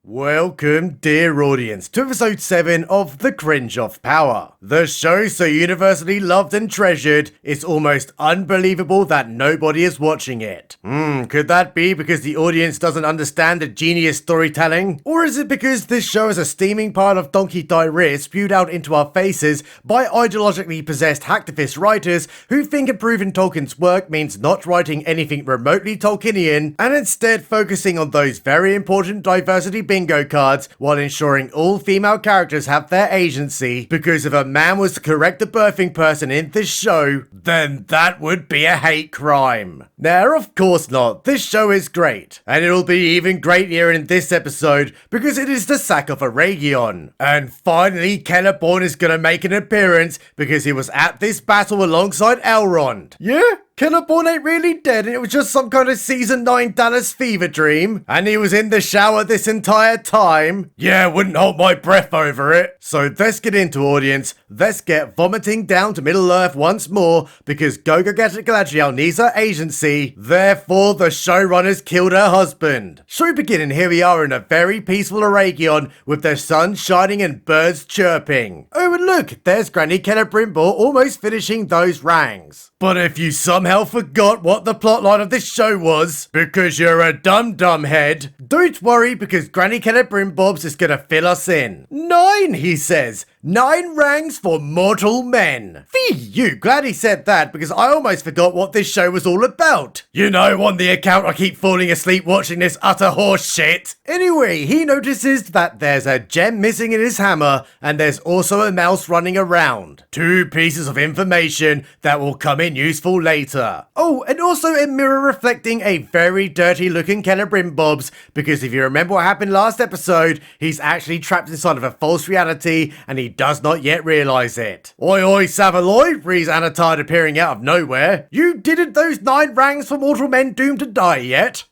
Welcome, dear audience, to episode 7 of The Cringe of Power. The show so universally loved and treasured, it's almost unbelievable that nobody is watching it. Could that be because the audience doesn't understand the genius storytelling? Or is it because this show is a steaming pile of donkey diarrhea spewed out into our faces by ideologically possessed hacktivist writers who think improving Tolkien's work means not writing anything remotely Tolkienian and instead focusing on those very important diversity bingo cards while ensuring all female characters have their agency, because if a man was to correct the birthing person in this show, then that would be a hate crime. Now, of course not, this show is great, and it'll be even greater in this episode because it is the sack of Aragion. And finally, Celeborn is gonna make an appearance because he was at this battle alongside Elrond. Yeah? Celeborn ain't really dead and it was just some kind of season 9 Dallas fever dream. And he was in the shower this entire time. Yeah, wouldn't hold my breath over it. So let's get into audience. Let's get vomiting down to Middle Earth once more because Galadriel needs her agency. Therefore, the showrunners killed her husband. Show beginning, here we are in a very peaceful Aragion with the sun shining and birds chirping. Oh, and look, there's Granny Celebrimbor almost finishing those rangs. But if you somehow forgot what the plotline of this show was, because you're a dumb head, don't worry because Granny Celebrimbor is gonna fill us in. 9, he says. 9 rangs for mortal men. Fee you, glad he said that because I almost forgot what this show was all about. You know, on the account I keep falling asleep watching this utter horse shit. Anyway, he notices that there's a gem missing in his hammer and there's also a mouse running around. 2 pieces of information that will come in useful later. Oh, and also a mirror reflecting a very dirty looking Celebrimbor, because if you remember what happened last episode, he's actually trapped inside of a false reality and he does not yet realise it. Oi oi Savaloy, reads Anatard appearing out of nowhere. You didn't those 9 rangs for mortal men doomed to die yet?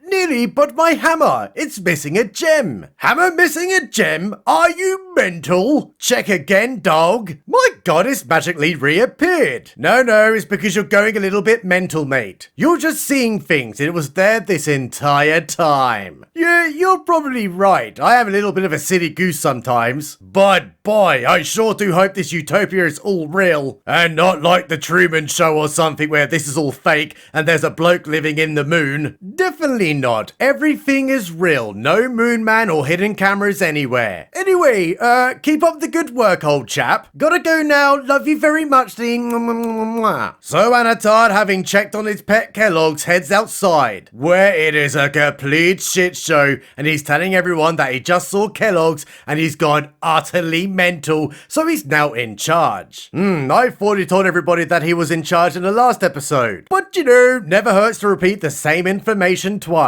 Nearly, but my hammer, it's missing a gem. Hammer missing a gem? Are you mental? Check again, dog. My god, it's magically reappeared. No, it's because you're going a little bit mental, mate. You're just seeing things, and it was there this entire time. Yeah, you're probably right. I am a little bit of a silly goose sometimes. But boy, I sure do hope this utopia is all real, and not like the Truman Show or something where this is all fake, and there's a bloke living in the moon. Definitely not. Everything is real. No moon man or hidden cameras anywhere. Anyway, keep up the good work, old chap. Gotta go now. Love you very much, Dean. So Anatard, having checked on his pet Kellogg's, heads outside, where it is a complete shit show, and he's telling everyone that he just saw Kellogg's and he's gone utterly mental, so he's now in charge. I thought he told everybody that he was in charge in the last episode. But you know, never hurts to repeat the same information twice.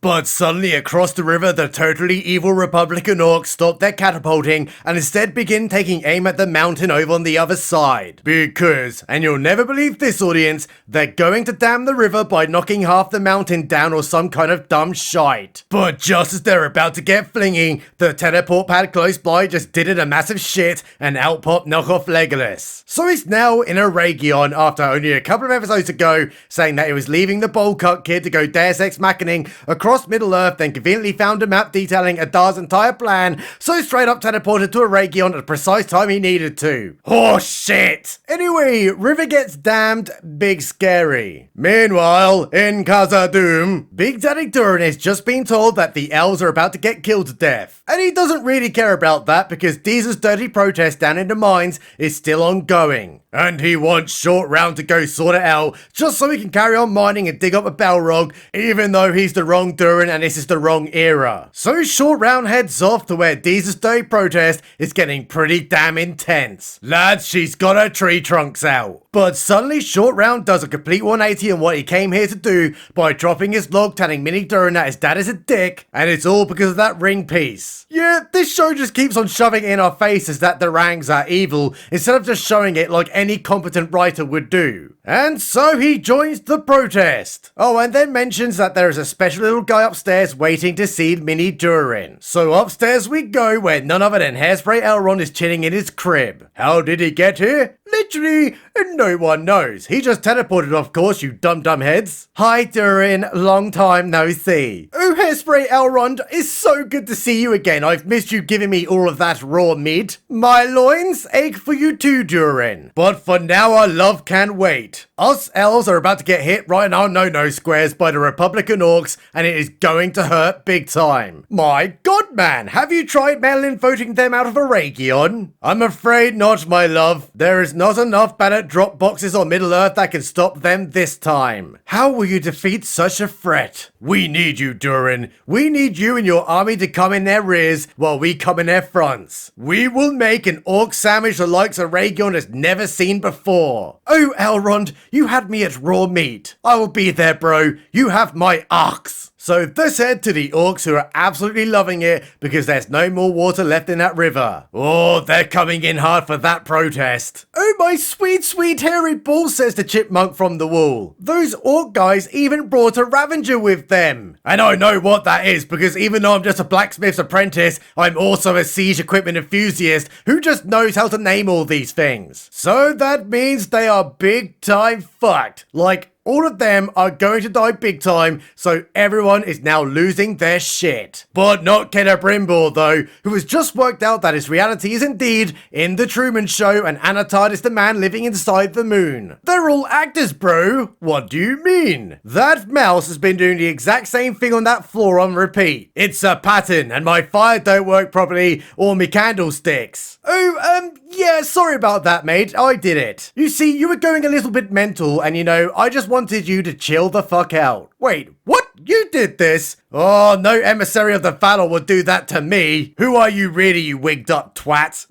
But suddenly across the river, the totally evil Republican Orcs stop their catapulting and instead begin taking aim at the mountain over on the other side. Because, and you'll never believe this audience, they're going to dam the river by knocking half the mountain down or some kind of dumb shite. But just as they're about to get flinging, the teleport pad close by just did it a massive shit and out popped knockoff Legolas. So he's now in Aragion after only a couple of episodes ago saying that he was leaving the bowl cut kid to go Deus Ex Machining across Middle Earth, then conveniently found a map detailing Adar's entire plan, so straight up teleported to Aragion at the precise time he needed to. Oh shit! Anyway, river gets damned, big scary. Meanwhile, in Khazad-dûm, Big Daddy Durin has just been told that the elves are about to get killed to death. And he doesn't really care about that because Deez's dirty protest down in the mines is still ongoing. And he wants Short Round to go sort it out, just so he can carry on mining and dig up a Balrog, even though he's the wrong Durin and this is the wrong era. So Short Round heads off to where Deez's dirty protest is getting pretty damn intense. Lads, she's got her tree trunks out. But suddenly Short Round does a complete 180 on what he came here to do by dropping his log telling Mini Durin that his dad is a dick, and it's all because of that ring piece. Yeah, this show just keeps on shoving in our faces that the rangs are evil, instead of just showing it like any competent writer would do. And so he joins the protest. Oh, and then mentions that there is a special little guy upstairs waiting to see Mini Durin. So upstairs we go, where none other than Hairspray Elrond is chilling in his crib. How did he get here? Literally, no one knows. He just teleported, of course, you dumb heads. Hi, Durin. Long time no see. Oh, Hairspray Elrond, it's so good to see you again. I've missed you giving me all of that raw meat. My loins ache for you too, Durin. But for now, our love can't wait. Us elves are about to get hit right in our no-no squares by the Republican Orcs, and it is going to hurt big time. My god, man, have you tried mail-in voting them out of Aragion? I'm afraid not, my love. There is not enough ballot drop boxes on Middle-earth that can stop them this time. How will you defeat such a threat? We need you, Durin. We need you and your army to come in their rears while we come in their fronts. We will make an orc sandwich the likes of Aragion has never seen before. Oh, Elrond, you had me at raw meat. I will be there, bro. You have my ox. So let's head to the orcs, who are absolutely loving it because there's no more water left in that river. Oh, they're coming in hard for that protest. Oh, my sweet hairy ball, says the chipmunk from the wall. Those orc guys even brought a Ravager with them. And I know what that is, because even though I'm just a blacksmith's apprentice, I'm also a siege equipment enthusiast who just knows how to name all these things. So that means they are big time fucked. Like, all of them are going to die big time, so everyone is now losing their shit. But not Celebrimbor, though, who has just worked out that his reality is indeed in the Truman Show and Anatard is the man living inside the moon. They're all actors, bro. What do you mean? That mouse has been doing the exact same thing on that floor on repeat. It's a pattern, and my fire don't work properly, or me candlesticks. Oh, yeah, sorry about that, mate. I did it. You see, you were going a little bit mental, and I just wanted you to chill the fuck out. Wait, what? You did this? Oh, no emissary of the Valor would do that to me. Who are you really, you wigged up twat?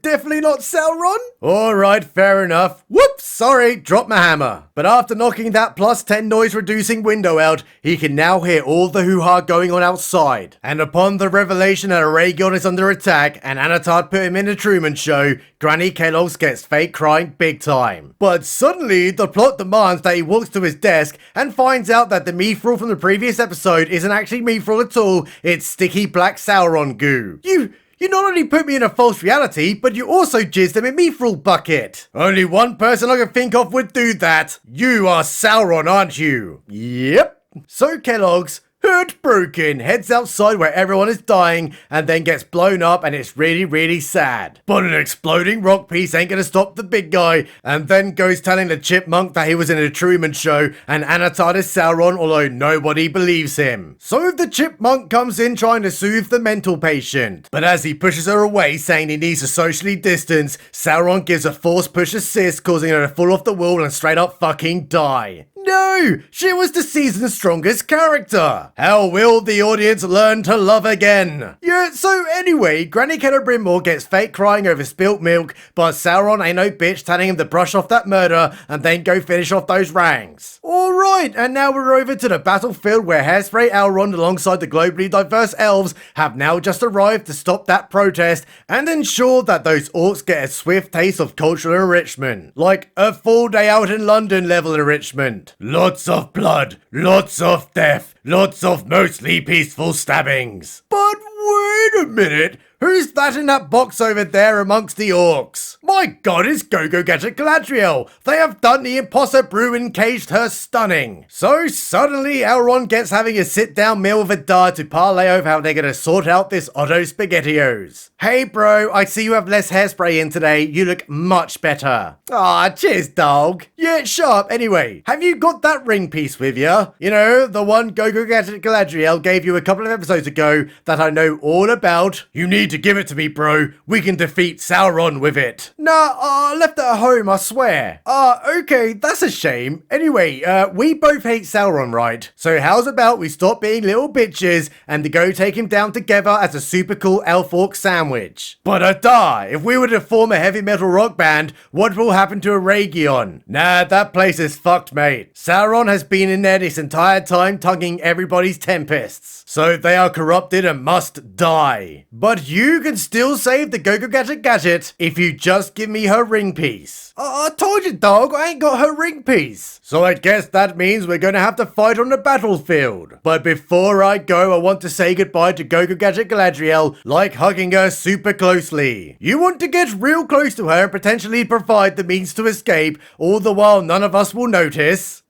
Definitely not Sauron? Alright, fair enough. Whoops, sorry, dropped my hammer. But after knocking that +10 noise reducing window out, he can now hear all the hoo-ha going on outside. And upon the revelation that Aragon is under attack and Anatard put him in the Truman Show, Granny Kellogg's gets fake crying big time. But suddenly, the plot demands that he walks to his desk and finds out that the Mithril from the previous episode isn't actually Mithril at all, it's sticky black Sauron goo. You not only put me in a false reality, but you also jizzed in a Mithril bucket. Only one person I can think of would do that. You are Sauron, aren't you? Yep. So Kellogg's, heartbroken, heads outside where everyone is dying and then gets blown up, and it's really sad. But an exploding rock piece ain't gonna stop the big guy, and then goes telling the chipmunk that he was in a Truman Show and Anatard is Sauron, although nobody believes him. So the chipmunk comes in trying to soothe the mental patient, but as he pushes her away saying he needs to socially distance, Sauron gives a force push assist, causing her to fall off the wall and straight up fucking die. No! She was the season's strongest character! How will the audience learn to love again? Yeah, so anyway, Granny Celebrimbor gets fake crying over spilt milk, but Sauron ain't no bitch telling him to brush off that murder and then go finish off those rangs. Alright, and now we're over to the battlefield where Hairspray Elrond alongside the globally diverse elves have now just arrived to stop that protest and ensure that those orcs get a swift taste of cultural enrichment. Like a full day out in London level enrichment. Lots of blood, lots of death, lots of mostly peaceful stabbings. But wait a minute, who's that in that box over there amongst the orcs? My god, it's Gadget Galadriel! They have done the imposter brew and caged her stunning. So suddenly Elrond gets having a sit-down meal with a dad to parlay over how they're gonna sort out this Otto SpaghettiOs. Hey bro, I see you have less hairspray in today, you look much better. Aw, cheers dog. Yeah, sharp. Anyway, have you got that ring piece with you? You know, the one Gadget Galadriel gave you a couple of episodes ago that I know all about? You need to give it to me, bro. We can defeat Sauron with it. Nah, I left it at home, I swear. Okay, that's a shame. Anyway, we both hate Sauron, right? So how's about we stop being little bitches and to go take him down together as a super cool elf-orc sandwich? But if we were to form a heavy metal rock band, what will happen to Aragion? Nah, that place is fucked, mate. Sauron has been in there this entire time tugging everybody's tempests. So they are corrupted and must die. But you you can still save the Gadget if you just give me her ring piece. I told you, dog, I ain't got her ring piece. So I guess that means we're gonna have to fight on the battlefield. But before I go, I want to say goodbye to Gadget Galadriel, like hugging her super closely. You want to get real close to her and potentially provide the means to escape, all the while none of us will notice?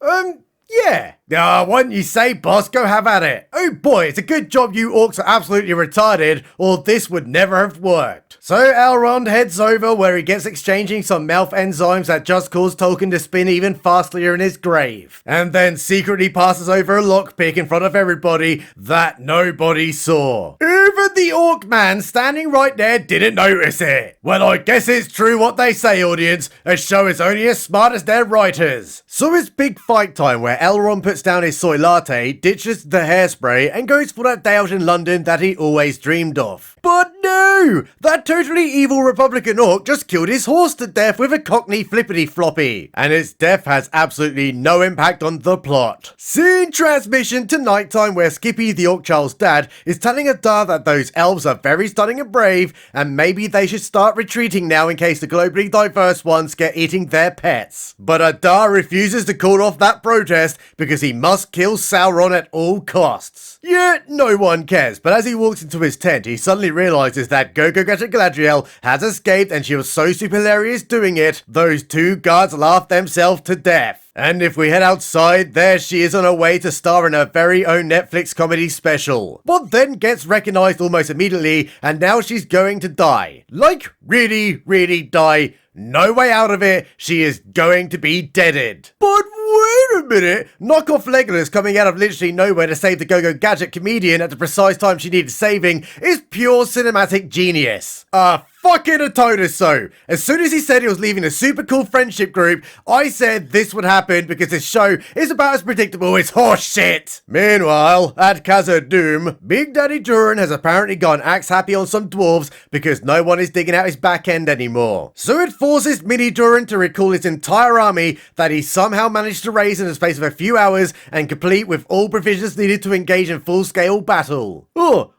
Yeah. Why don't you say, boss, go have at it. Oh boy, it's a good job you orcs are absolutely retarded, or this would never have worked. So Elrond heads over where he gets exchanging some mouth enzymes that just cause Tolkien to spin even faster in his grave. And then secretly passes over a lockpick in front of everybody that nobody saw. Even the orc man standing right there didn't notice it. Well, I guess it's true what they say, audience. A show is only as smart as their writers. So it's big fight time where Elrond puts down his soy latte, ditches the hairspray, and goes for that day out in London that he always dreamed of. But no! That totally evil Republican orc just killed his horse to death with a cockney flippity floppy, and its death has absolutely no impact on the plot. Scene transmission to nighttime where Skippy, the orc child's dad, is telling Adar that those elves are very stunning and brave, and maybe they should start retreating now in case the globally diverse ones get eating their pets. But Adar refuses to call off that protest because he must kill Sauron at all costs. Yeah, no one cares, but as he walks into his tent, he suddenly realizes that Gadget Galadriel has escaped and she was so super hilarious doing it, those two guards laughed themselves to death. And if we head outside, there she is on her way to star in her very own Netflix comedy special. But then gets recognized almost immediately, and now she's going to die. Like, really, really die. No way out of it, she is going to be deaded. But wait a minute, knockoff Legolas coming out of literally nowhere to save the Go-Go Gadget comedian at the precise time she needed saving is pure cinematic genius. Fucking a told so. As soon as he said he was leaving a super cool friendship group, I said this would happen because this show is about as predictable as horse shit. Meanwhile, at Khazad-dûm, Big Daddy Durin has apparently gone axe happy on some dwarves because no one is digging out his back end anymore. So it forces Mini Durin to recall his entire army that he somehow managed to raise in the space of a few hours and complete with all provisions needed to engage in full-scale battle.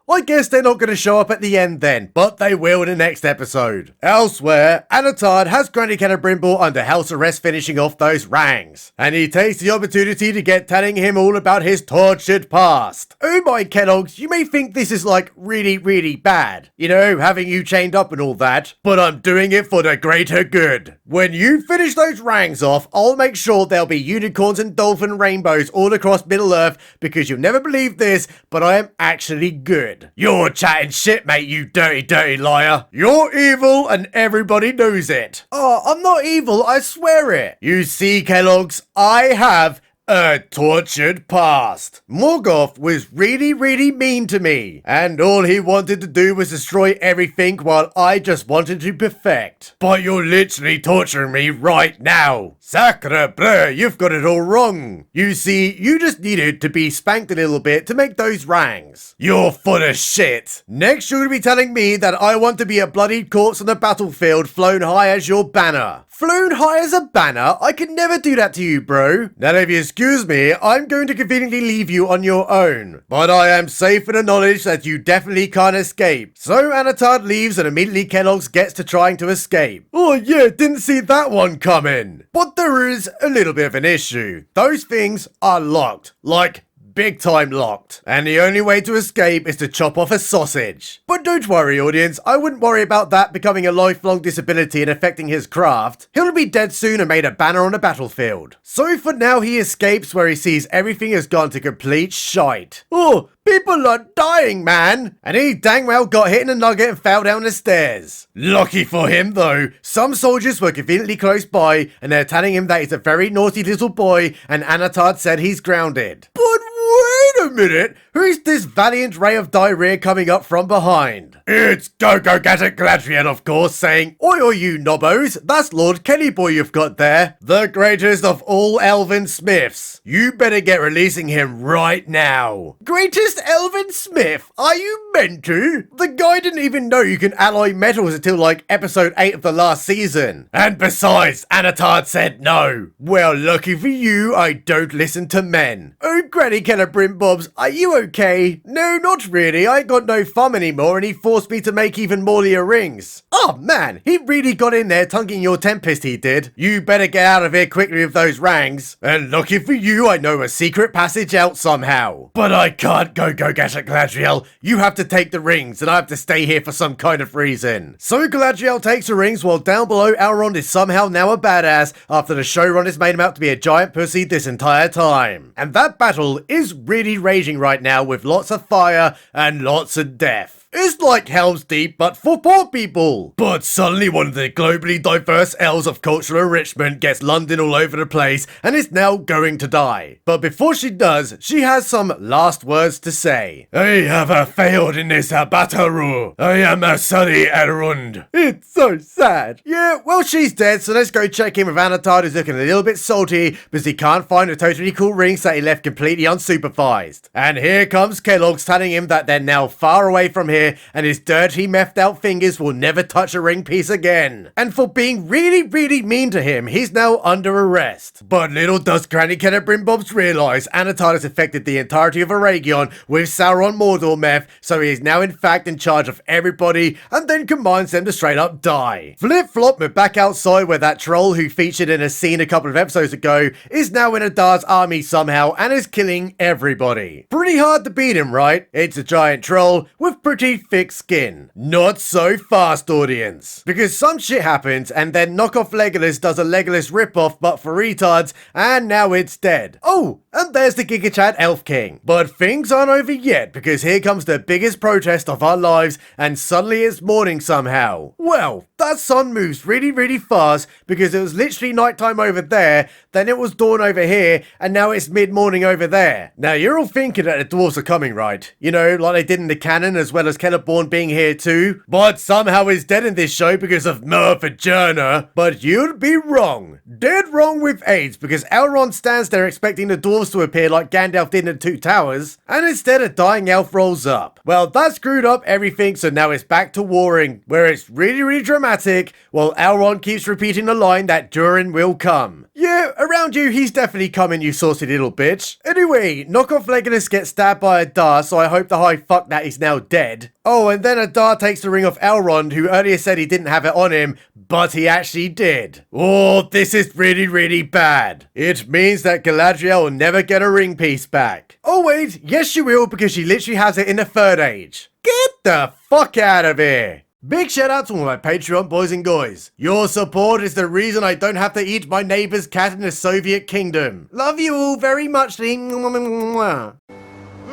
I guess they're not going to show up at the end then, but they will in the next episode. Elsewhere, Anatard has Granny Celebrimbor under house arrest finishing off those rangs, and he takes the opportunity to get telling him all about his tortured past. Oh my Kellogg's, you may think this is like really, really bad, you know, having you chained up and all that, but I'm doing it for the greater good. When you finish those rangs off, I'll make sure there'll be unicorns and dolphin rainbows all across Middle-earth, because you'll never believe this, but I am actually good. You're chatting shit, mate, you dirty, dirty liar. You're evil and everybody knows it. Oh, I'm not evil, I swear it. You see, Kellogg's, I have a tortured past. Morgoth was really, really mean to me, and all he wanted to do was destroy everything while I just wanted to perfect. But you're literally torturing me right now. Sacre bleu, you've got it all wrong. You see, you just needed to be spanked a little bit to make those rangs. You're full of shit. Next, you're gonna be telling me that I want to be a bloodied corpse on the battlefield flown high as your banner. Flown high as a banner? I could never do that to you, bro. Now, if you excuse me, I'm going to conveniently leave you on your own. But I am safe in the knowledge that you definitely can't escape. So Anatard leaves and immediately Kellogg's gets to trying to escape. Oh yeah, didn't see that one coming. But there is a little bit of an issue. Those things are locked. Like, big time locked. And the only way to escape is to chop off a sausage. But don't worry, audience, I wouldn't worry about that becoming a lifelong disability and affecting his craft. He'll be dead soon and made a banner on the battlefield. So for now he escapes where he sees everything has gone to complete shite. Oh, people are dying, man! And he dang well got hit in a nugget and fell down the stairs. Lucky for him, though, some soldiers were conveniently close by and they're telling him that he's a very naughty little boy and Anatard said he's grounded. But wait a minute, who's this valiant ray of diarrhea coming up from behind? It's Go-Go Gadget Galadriel, of course, saying, Oi, you nobbos, that's Lord Kellyboy you've got there. The greatest of all elven smiths. You better get releasing him right now. Greatest elven smith? Are you meant to? The guy didn't even know you can alloy metals until like episode 8 of the last season. And besides, Anatard said no. Well, lucky for you, I don't listen to men. Oh, Granny Celebrimbor, Brimbobs, are you okay? No, not really. I ain't got no thumb anymore and he forced me to make even more of your rings. Oh man, he really got in there tonguing your tempest, he did. You better get out of here quickly with those rangs. And lucky for you, I know a secret passage out somehow. But I can't go get at Galadriel. You have to take the rings and I have to stay here for some kind of reason. So Galadriel takes the rings while down below Elrond is somehow now a badass after the showrunners made him out to be a giant pussy this entire time. And that battle is really raging right now with lots of fire and lots of death. It's like Helm's Deep, but for poor people. But suddenly one of the globally diverse elves of cultural enrichment gets London all over the place and is now going to die. But before she does, she has some last words to say. I have failed in this battle. I am a sorry, Elrond. It's so sad. Yeah, well, she's dead, so let's go check in with Anatard, who's looking a little bit salty because he can't find the totally cool rings that he left completely unsupervised. And here comes Kellogg's telling him that they're now far away from here and his dirty methed out fingers will never touch a ring piece again. And for being really mean to him, he's now under arrest. But little does Granny Celebrimbor realise Anatard has affected the entirety of Aragion with Sauron Mordor meth, so he is now in fact in charge of everybody and then commands them to straight up die. Flip flop, we're back outside where that troll who featured in a scene a couple of episodes ago is now in Adar's army somehow and is killing everybody. Pretty hard to beat him, right? It's a giant troll with pretty thick skin. Not so fast, audience. Because some shit happens and then knockoff Legolas does a Legolas ripoff but for retards and now it's dead. Oh, and there's the Giga Chad Elf King. But things aren't over yet because here comes the biggest protest of our lives and suddenly it's morning somehow. Well, that sun moves really fast because it was literally nighttime over there, then it was dawn over here, and now it's mid-morning over there. Now you're all thinking that the dwarves are coming, right? You know, like they did in the canon as well as Celeborn being here too. But somehow he's dead in this show because of Murph-a-Journer. But you'd be wrong. Dead wrong with AIDS because Elrond stands there expecting the dwarves to appear like Gandalf did in the Two Towers, and instead a dying elf rolls up. Well, that screwed up everything, so now it's back to warring, where it's really dramatic, while Elrond keeps repeating the line that Durin will come. Yeah, around you, he's definitely coming, you saucy little bitch. Anyway, knockoff Legolas gets stabbed by Adar, so I hope the high fuck that he's now dead. Oh, and then Adar takes the ring off Elrond, who earlier said he didn't have it on him, but he actually did. Oh, this is really bad. It means that Galadriel will never get a ring piece back. Oh wait, yes she will, because she literally has it in the Third Age. Get the fuck out of here. Big shout out to all my Patreon boys and guys. Your support is the reason I don't have to eat my neighbor's cat in the Soviet kingdom. Love you all very much.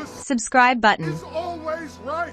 Subscribe button. Is always right.